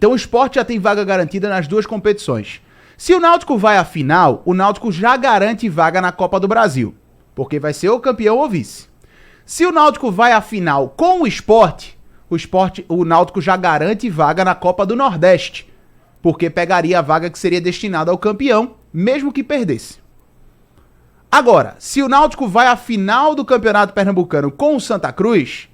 Então o Sport já tem vaga garantida nas duas competições. Se o Náutico vai à final, o Náutico já garante vaga na Copa do Brasil, porque vai ser ou campeão ou vice. Se o Náutico vai à final com o Náutico já garante vaga na Copa do Nordeste, porque pegaria a vaga que seria destinada ao campeão, mesmo que perdesse. Agora, se o Náutico vai à final do Campeonato Pernambucano com o Santa Cruz,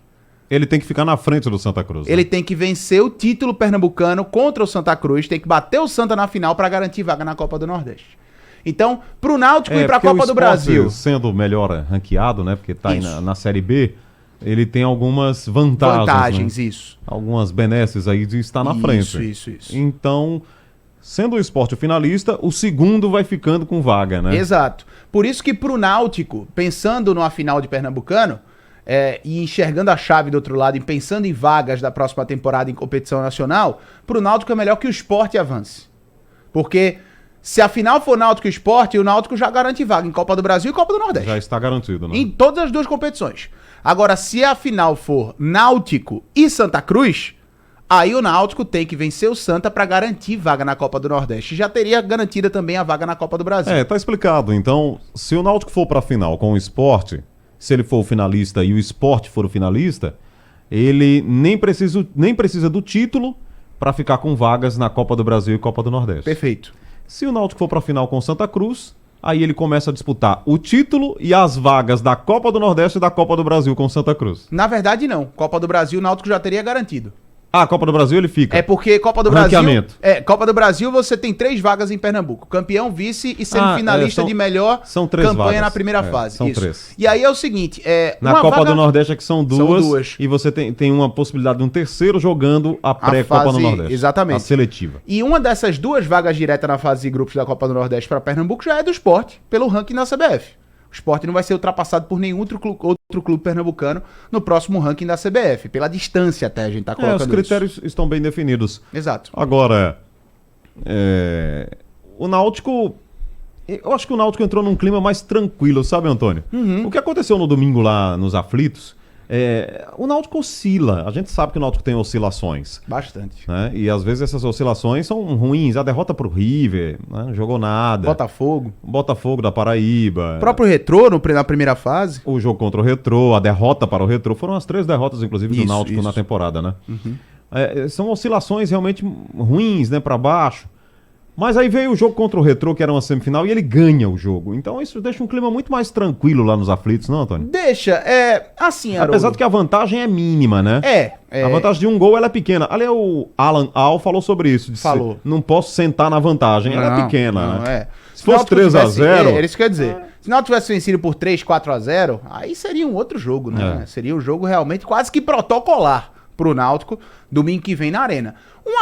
ele tem que ficar na frente do Santa Cruz. Ele tem que vencer o título pernambucano contra o Santa Cruz, tem que bater o Santa na final para garantir vaga na Copa do Nordeste. Então, pro Náutico ir pra Copa do Brasil, sendo melhor ranqueado, né, porque tá aí na Série B, ele tem algumas vantagens, né? Isso. Algumas benesses aí de estar na frente. Isso. Então, sendo o Sport o finalista, o segundo vai ficando com vaga, né? Exato. Por isso que pro Náutico, pensando numa final de Pernambucano, e enxergando a chave do outro lado e pensando em vagas da próxima temporada em competição nacional, pro Náutico é melhor que o Sport avance. Porque se a final for Náutico e Sport, o Náutico já garante vaga em Copa do Brasil e Copa do Nordeste. Já está garantido, né? Em todas as duas competições. Agora, se a final for Náutico e Santa Cruz, aí o Náutico tem que vencer o Santa para garantir vaga na Copa do Nordeste. Já teria garantida também a vaga na Copa do Brasil. Tá explicado. Então, se o Náutico for pra final com o Sport, se ele for o finalista e o Sport for o finalista, ele nem precisa do título para ficar com vagas na Copa do Brasil e Copa do Nordeste. Perfeito. Se o Náutico for para a final com o Santa Cruz, aí ele começa a disputar o título e as vagas da Copa do Nordeste e da Copa do Brasil com o Santa Cruz. Na verdade, não. Copa do Brasil, o Náutico já teria garantido. A Copa do Brasil ele fica. É porque Copa do Brasil... Copa do Brasil você tem 3 vagas em Pernambuco. Campeão, vice e semifinalista de melhor campanha vagas na primeira fase. São 3. E aí é o seguinte... na Copa do Nordeste é que são duas. E você tem uma possibilidade de um terceiro jogando a pré-Copa do Nordeste. Exatamente. A seletiva. E uma dessas 2 vagas diretas na fase de grupos da Copa do Nordeste para Pernambuco já é do Sport, pelo ranking da CBF. O Sport não vai ser ultrapassado por nenhum outro clube pernambucano no próximo ranking da CBF. Pela distância até a gente tá colocando os critérios estão bem definidos. Exato. Agora, o Náutico... Eu acho que o Náutico entrou num clima mais tranquilo, sabe, Antônio? O que aconteceu no domingo lá nos aflitos, o Náutico oscila. A gente sabe que o Náutico tem oscilações. Bastante. Né? E às vezes essas oscilações são ruins. A derrota pro River, né? Não jogou nada. Botafogo da Paraíba. O próprio Retrô na primeira fase. O jogo contra o Retrô, a derrota para o Retrô. Foram as 3 derrotas, inclusive, do Náutico na temporada, né? São oscilações realmente ruins, né? Para baixo. Mas aí veio o jogo contra o Retrô, que era uma semifinal, e ele ganha o jogo. Então isso deixa um clima muito mais tranquilo lá nos aflitos, não, Antônio? Deixa, assim, Haroldo. Apesar de que a vantagem é mínima, né? A vantagem de um gol, ela é pequena. Ali o Alan Al falou sobre isso. Falou. Não posso sentar na vantagem, ela é pequena, né? Se fosse 3-0... Era isso que eu ia dizer. Se não tivesse vencido por 3, 4-0, aí seria um outro jogo, né? Seria um jogo realmente quase que protocolar pro Náutico, domingo que vem na Arena.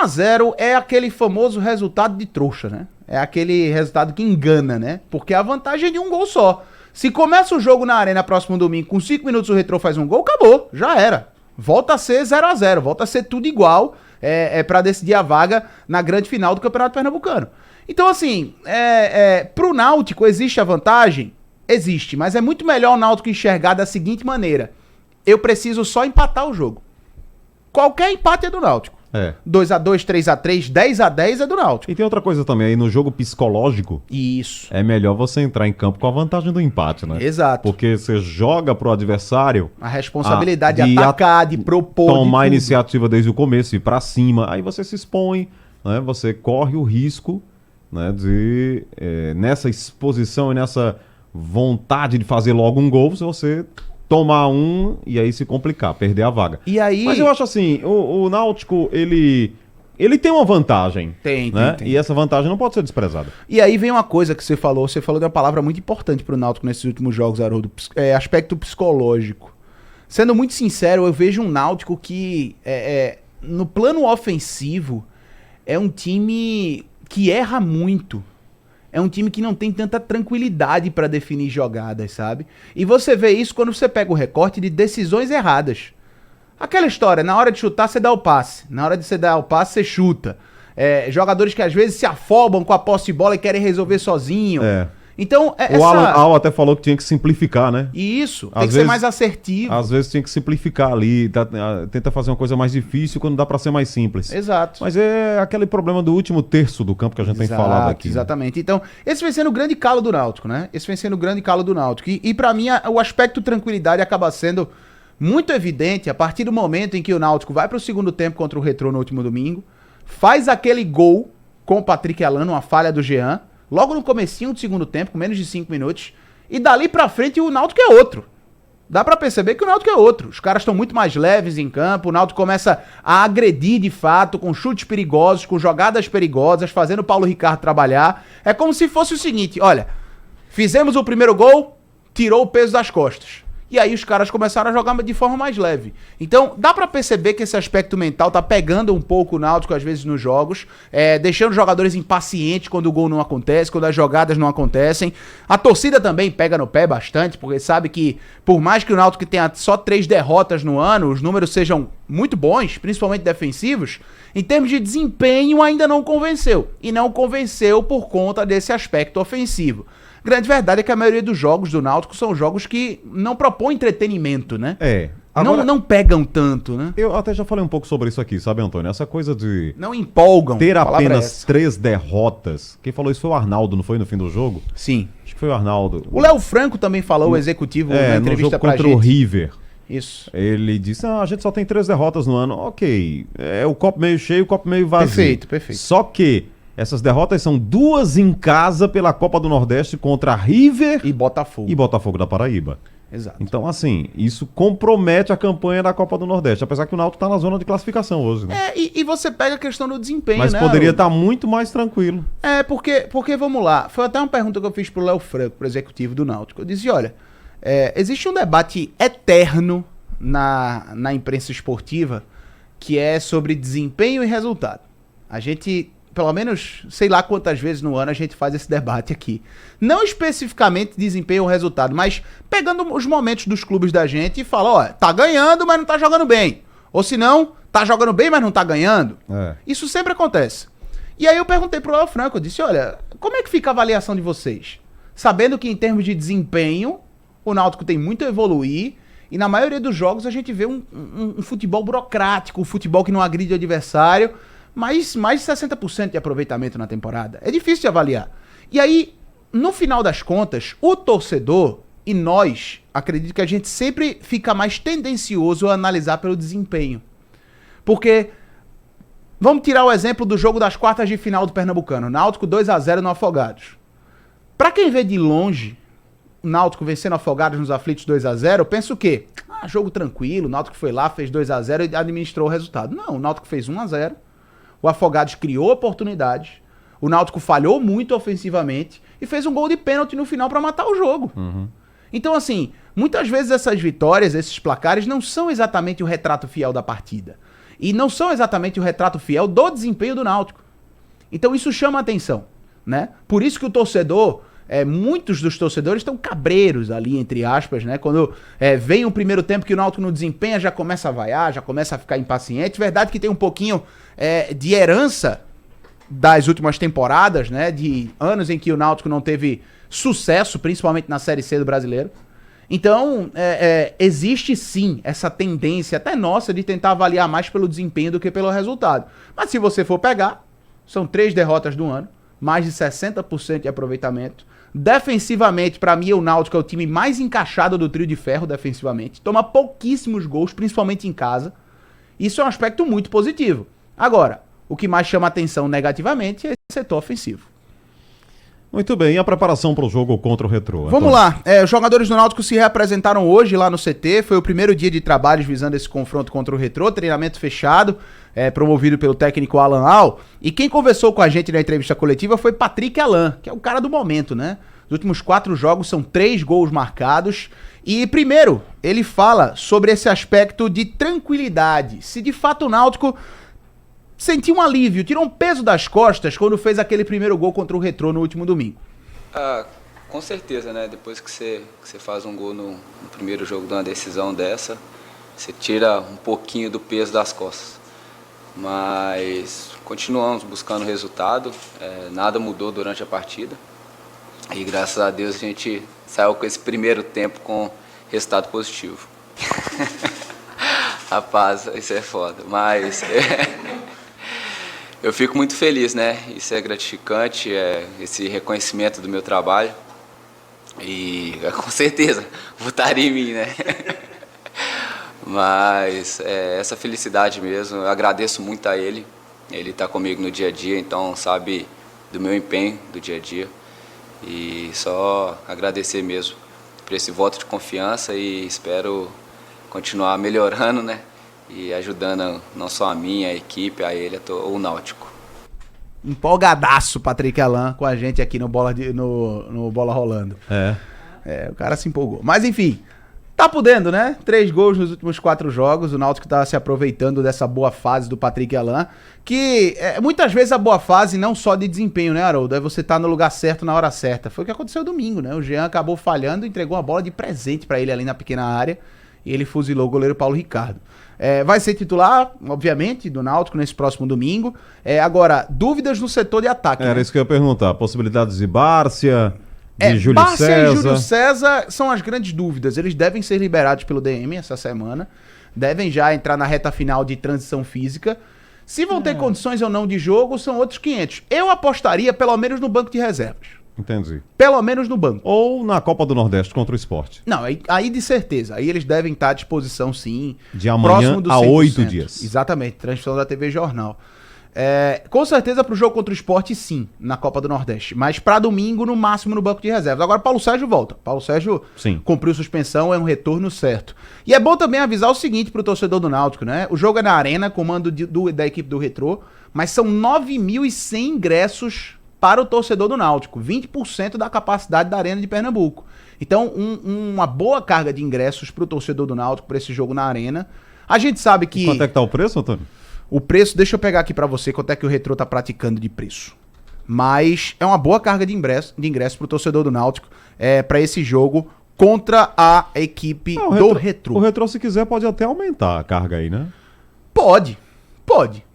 1-0 é aquele famoso resultado de trouxa, né? É aquele resultado que engana, né? Porque a vantagem é de um gol só. Se começa o jogo na Arena próximo domingo, com 5 minutos o Retrô faz um gol, acabou, já era. Volta a ser 0-0, volta a ser tudo igual, pra decidir a vaga na grande final do Campeonato Pernambucano. Então, assim, pro Náutico existe a vantagem? Existe, mas é muito melhor o Náutico enxergar da seguinte maneira: eu preciso só empatar o jogo. Qualquer empate é do Náutico. 2-2, 3-3, 10-10 é do Náutico. E tem outra coisa também, aí no jogo psicológico... Isso. É melhor você entrar em campo com a vantagem do empate, né? Exato. Porque você joga pro adversário... A responsabilidade de atacar, de propor, tomar a iniciativa desde o começo, ir pra cima. Aí você se expõe, né? Você corre o risco, né? De, nessa exposição e nessa vontade de fazer logo um gol, se você... tomar um e aí se complicar, perder a vaga. E aí... Mas eu acho assim, o Náutico, ele tem uma vantagem. Tem. E essa vantagem não pode ser desprezada. E aí vem uma coisa que você falou de uma palavra muito importante pro Náutico nesses últimos jogos, Haroldo, aspecto psicológico. Sendo muito sincero, eu vejo um Náutico que, no plano ofensivo, é um time que erra muito. É um time que não tem tanta tranquilidade pra definir jogadas, sabe? E você vê isso quando você pega o recorte de decisões erradas. Aquela história, na hora de chutar você dá o passe. Na hora de você dar o passe você chuta. Jogadores que às vezes se afobam com a posse de bola e querem resolver sozinho. Então, o Alan Al até falou que tinha que simplificar, né? Isso, tem que ser mais assertivo. Às vezes tinha que simplificar ali, tenta fazer uma coisa mais difícil quando dá para ser mais simples. Exato. Mas é aquele problema do último terço do campo que a gente tem falado aqui. Exatamente. Então, esse vem sendo o grande calo do Náutico, né? Esse vem sendo o grande calo do Náutico. E para mim, o aspecto tranquilidade acaba sendo muito evidente a partir do momento em que o Náutico vai para o segundo tempo contra o Retrô no último domingo, faz aquele gol com o Patrick Alan, uma falha do Jean, logo no comecinho do segundo tempo, com menos de 5 minutos, e dali pra frente o Náutico é outro. Dá pra perceber que o Náutico é outro. Os caras estão muito mais leves em campo, o Náutico começa a agredir de fato, com chutes perigosos, com jogadas perigosas, fazendo o Paulo Ricardo trabalhar. É como se fosse o seguinte, olha, fizemos o primeiro gol, tirou o peso das costas. E aí os caras começaram a jogar de forma mais leve. Então, dá pra perceber que esse aspecto mental tá pegando um pouco o Náutico, às vezes, nos jogos, deixando os jogadores impacientes quando o gol não acontece, quando as jogadas não acontecem. A torcida também pega no pé bastante, porque sabe que, por mais que o Náutico tenha só 3 derrotas no ano, os números sejam muito bons, principalmente defensivos, em termos de desempenho ainda não convenceu. E não convenceu por conta desse aspecto ofensivo. Grande verdade é que a maioria dos jogos do Náutico são jogos que não propõem entretenimento, né? Agora, não pegam tanto, né? Eu até já falei um pouco sobre isso aqui, sabe, Antônio? Essa coisa de... Não empolgam. Ter apenas 3 derrotas. Quem falou isso foi o Arnaldo, não foi no fim do jogo? Sim. Acho que foi o Arnaldo. O Léo Franco também falou, o executivo, na entrevista pra gente. Contra o River. Isso. Ele disse, a gente só tem 3 derrotas no ano. Ok, é o copo meio cheio, o copo meio vazio. Perfeito. Só que essas derrotas são 2 em casa pela Copa do Nordeste contra River e Botafogo. E Botafogo da Paraíba. Exato. Então, assim, isso compromete a campanha da Copa do Nordeste, apesar que o Náutico tá na zona de classificação hoje, né? E você pega a questão do desempenho, mas né? Mas poderia estar muito mais tranquilo. Porque vamos lá, foi até uma pergunta que eu fiz pro Léo Franco, pro executivo do Náutico. Eu disse, olha, existe um debate eterno na imprensa esportiva que é sobre desempenho e resultado. A gente... Pelo menos, sei lá quantas vezes no ano a gente faz esse debate aqui. Não especificamente desempenho ou resultado, mas pegando os momentos dos clubes da gente e fala, ó, tá ganhando, mas não tá jogando bem. Ou se não, tá jogando bem, mas não tá ganhando. Isso sempre acontece. E aí eu perguntei pro Léo Franco, eu disse, olha, como é que fica a avaliação de vocês? Sabendo que em termos de desempenho, o Náutico tem muito a evoluir, e na maioria dos jogos a gente vê um futebol burocrático, um futebol que não agride o adversário, mas mais de 60% de aproveitamento na temporada. É difícil de avaliar. E aí, no final das contas, o torcedor e nós, acredito que a gente sempre fica mais tendencioso a analisar pelo desempenho. Porque, vamos tirar o exemplo do jogo das quartas de final do Pernambucano. Náutico 2-0 no Afogados. Pra quem vê de longe, o Náutico vencendo Afogados nos aflitos 2-0, pensa o quê? Jogo tranquilo, o Náutico foi lá, fez 2-0 e administrou o resultado. Não, o Náutico fez 1-0. O Afogados criou oportunidades, o Náutico falhou muito ofensivamente e fez um gol de pênalti no final para matar o jogo. Então, assim, muitas vezes essas vitórias, esses placares, não são exatamente o retrato fiel da partida. E não são exatamente o retrato fiel do desempenho do Náutico. Então isso chama a atenção, né? Por isso que o torcedor... muitos dos torcedores estão cabreiros ali, entre aspas, né? Quando vem o primeiro tempo que o Náutico não desempenha, já começa a vaiar, já começa a ficar impaciente. Verdade que tem um pouquinho de herança das últimas temporadas, né? De anos em que o Náutico não teve sucesso, principalmente na Série C do Brasileiro. Então, existe sim essa tendência, até nossa, de tentar avaliar mais pelo desempenho do que pelo resultado. Mas se você for pegar, são 3 derrotas do ano, mais de 60% de aproveitamento. Defensivamente, pra mim, o Náutico é o time mais encaixado do trio de ferro defensivamente. Toma pouquíssimos gols, principalmente em casa. Isso é um aspecto muito positivo. Agora, o que mais chama atenção negativamente é o setor ofensivo. Muito bem, e a preparação para o jogo contra o Retrô? Vamos lá, os jogadores do Náutico se reapresentaram hoje lá no CT, foi o primeiro dia de trabalhos visando esse confronto contra o Retrô, treinamento fechado, promovido pelo técnico Alan Al, e quem conversou com a gente na entrevista coletiva foi Patrick Alan, que é o cara do momento, né? Os últimos 4 jogos são 3 gols marcados, e primeiro, ele fala sobre esse aspecto de tranquilidade, se de fato o Náutico sentiu um alívio, tirou um peso das costas quando fez aquele primeiro gol contra o Retrô no último domingo. Com certeza, né? Depois que você faz um gol no primeiro jogo de uma decisão dessa, você tira um pouquinho do peso das costas. Mas continuamos buscando resultado, nada mudou durante a partida. E graças a Deus a gente saiu com esse primeiro tempo com resultado positivo. Rapaz, isso é foda, mas eu fico muito feliz, né? Isso é gratificante, esse reconhecimento do meu trabalho e com certeza votaria em mim, né? Mas essa felicidade mesmo, eu agradeço muito a ele está comigo no dia a dia, então sabe do meu empenho do dia a dia e só agradecer mesmo por esse voto de confiança e espero continuar melhorando, né? E ajudando não só a mim, a equipe, a ele, o Náutico. Empolgadaço, Patrick Alain, com a gente aqui no Bola Rolando. O cara se empolgou. Mas enfim, tá podendo, né? 3 gols nos últimos 4 jogos. O Náutico tá se aproveitando dessa boa fase do Patrick Alain. Que muitas vezes a boa fase não só de desempenho, né, Haroldo? É você tá no lugar certo na hora certa. Foi o que aconteceu domingo, né? O Jean acabou falhando, entregou uma bola de presente pra ele ali na pequena área. E ele fuzilou o goleiro Paulo Ricardo. Vai ser titular, obviamente, do Náutico nesse próximo domingo. Agora, dúvidas no setor de ataque. Era, né? Isso que eu ia perguntar. Possibilidades de Bárcia, de Júlio César. Bárcia e Júlio César são as grandes dúvidas. Eles devem ser liberados pelo DM essa semana. Devem já entrar na reta final de transição física. Se vão ter condições ou não de jogo, são outros 500. Eu apostaria pelo menos no banco de reservas. Entendi. Pelo menos no banco. Ou na Copa do Nordeste contra o Sport. Não, aí de certeza. Aí eles devem estar à disposição, sim. De amanhã a 8 dias. Exatamente. Transmissão da TV Jornal. Com certeza pro jogo contra o Sport, sim, na Copa do Nordeste. Mas pra domingo, no máximo, no banco de reservas. Agora, Paulo Sérgio volta. Paulo Sérgio cumpriu suspensão, é um retorno certo. E é bom também avisar o seguinte pro torcedor do Náutico, né? O jogo é na Arena, comando da equipe do Retrô, mas são 9.100 ingressos para o torcedor do Náutico, 20% da capacidade da Arena de Pernambuco. Então, uma boa carga de ingressos para o torcedor do Náutico para esse jogo na Arena. A gente sabe que... Quanto é que tá o preço, Antônio? O preço, deixa eu pegar aqui para você quanto é que o Retrô tá praticando de preço. Mas é uma boa carga de ingresso para o torcedor do Náutico para esse jogo contra a equipe do Retrô. O Retrô, se quiser, pode até aumentar a carga aí, né? Pode.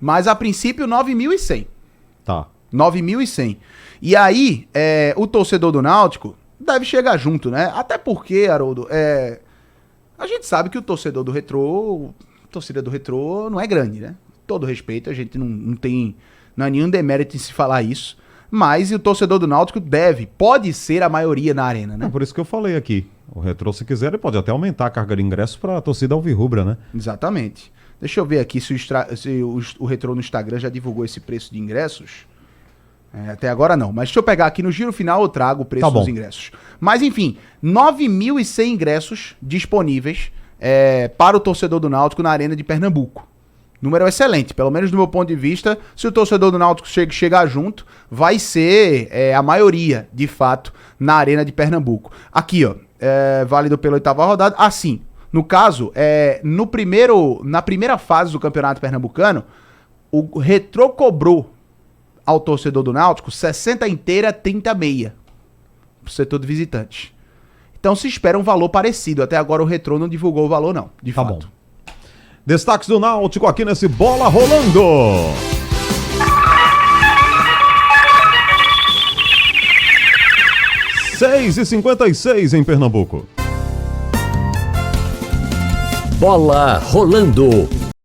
Mas a princípio, 9.100. Tá. 9.100. E aí, o torcedor do Náutico deve chegar junto, né? Até porque, Haroldo, a gente sabe que o torcedor do Retrô, a torcida do Retrô não é grande, né? Todo respeito, a gente não há nenhum demérito em se falar isso, mas o torcedor do Náutico pode ser a maioria na Arena, né? É por isso que eu falei aqui. O Retrô, se quiser, ele pode até aumentar a carga de ingressos para a torcida alvirrubra, né? Exatamente. Deixa eu ver aqui se o Retrô no Instagram já divulgou esse preço de ingressos. Até agora não, mas deixa eu pegar aqui no giro final, eu trago o preço dos ingressos. Mas enfim, 9.100 ingressos disponíveis para o torcedor do Náutico na Arena de Pernambuco. Número excelente, pelo menos do meu ponto de vista. Se o torcedor do Náutico chegar junto, vai ser a maioria, de fato, na Arena de Pernambuco. Aqui, ó, válido pela 8ª rodada. Assim, no caso, na primeira fase do Campeonato Pernambucano, o Retrô cobrou ao torcedor do Náutico 60 inteira, 30 meia pro setor de visitantes. Então se espera um valor parecido. Até agora o Retrô não divulgou o valor, não, de fato. Bom. Destaques do Náutico aqui nesse Bola Rolando. 6h56 em Pernambuco. Bola Rolando.